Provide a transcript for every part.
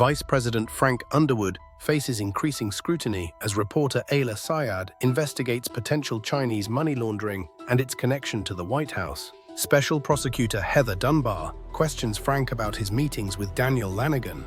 Vice President Frank Underwood faces increasing scrutiny as reporter Ayla Syed investigates potential Chinese money laundering and its connection to the White House. Special Prosecutor Heather Dunbar questions Frank about his meetings with Daniel Lanigan.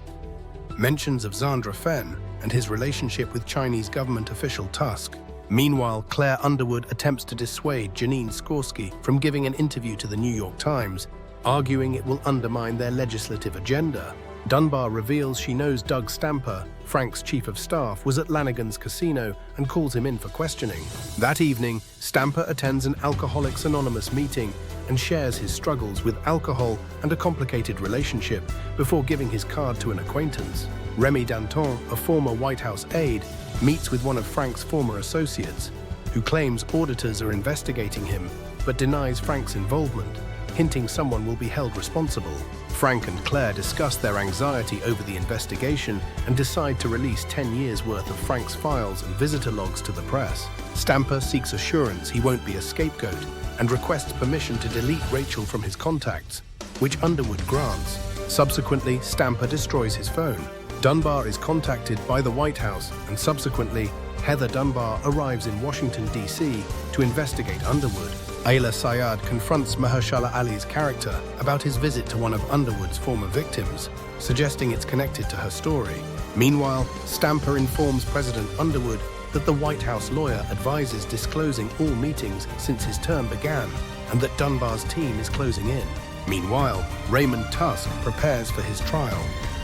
Mentions of Zandra Fenn and his relationship with Chinese government official Tusk. Meanwhile, Claire Underwood attempts to dissuade Janine Skorsky from giving an interview to the New York Times, arguing it will undermine their legislative agenda. Dunbar reveals she knows Doug Stamper, Frank's chief of staff, was at Lanigan's casino and calls him in for questioning. That evening, Stamper attends an Alcoholics Anonymous meeting and shares his struggles with alcohol and a complicated relationship before giving his card to an acquaintance. Remy Danton, a former White House aide, meets with one of Frank's former associates, who claims auditors are investigating him but denies Frank's involvement, hinting someone will be held responsible. Frank and Claire discuss their anxiety over the investigation and decide to release 10 years' worth of Frank's files and visitor logs to the press. Stamper seeks assurance he won't be a scapegoat and requests permission to delete Rachel from his contacts, which Underwood grants. Subsequently, Stamper destroys his phone. Dunbar is contacted by the White House, and subsequently, Heather Dunbar arrives in Washington, D.C. to investigate Underwood. Ayla Syed confronts Mahershala Ali's character about his visit to one of Underwood's former victims, suggesting it's connected to her story. Meanwhile, Stamper informs President Underwood that the White House lawyer advises disclosing all meetings since his term began, and that Dunbar's team is closing in. Meanwhile, Raymond Tusk prepares for his trial,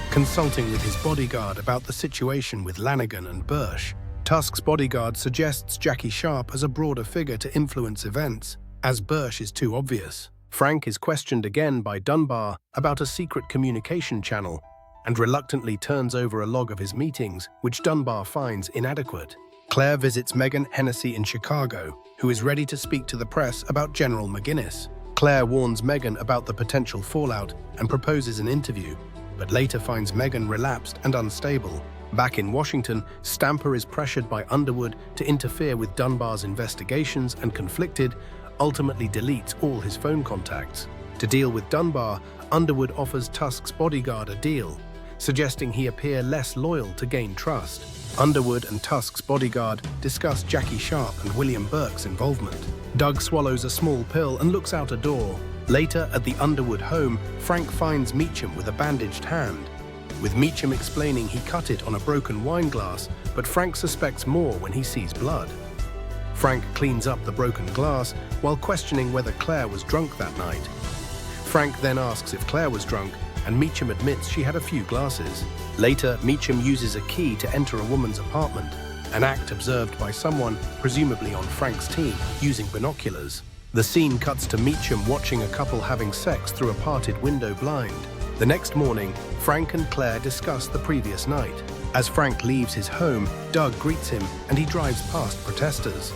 consulting with his bodyguard about the situation with Lanigan and Bursch. Tusk's bodyguard suggests Jackie Sharp as a broader figure to influence events, as Bursch is too obvious. Frank is questioned again by Dunbar about a secret communication channel and reluctantly turns over a log of his meetings, which Dunbar finds inadequate. Claire visits Megan Hennessy in Chicago, who is ready to speak to the press about General McGinnis. Claire warns Megan about the potential fallout and proposes an interview, but later finds Megan relapsed and unstable. Back in Washington, Stamper is pressured by Underwood to interfere with Dunbar's investigations and, conflicted, ultimately deletes all his phone contacts. To deal with Dunbar, Underwood offers Tusk's bodyguard a deal, suggesting he appear less loyal to gain trust. Underwood and Tusk's bodyguard discuss Jackie Sharp and William Burke's involvement. Doug swallows a small pill and looks out a door. Later, at the Underwood home, Frank finds Meacham with a bandaged hand, with Meacham explaining he cut it on a broken wine glass, but Frank suspects more when he sees blood. Frank cleans up the broken glass while questioning whether Claire was drunk that night. Frank then asks if Claire was drunk, and Meacham admits she had a few glasses. Later, Meacham uses a key to enter a woman's apartment, an act observed by someone, presumably on Frank's team, using binoculars. The scene cuts to Meacham watching a couple having sex through a parted window blind. The next morning, Frank and Claire discuss the previous night. As Frank leaves his home, Doug greets him and he drives past protesters.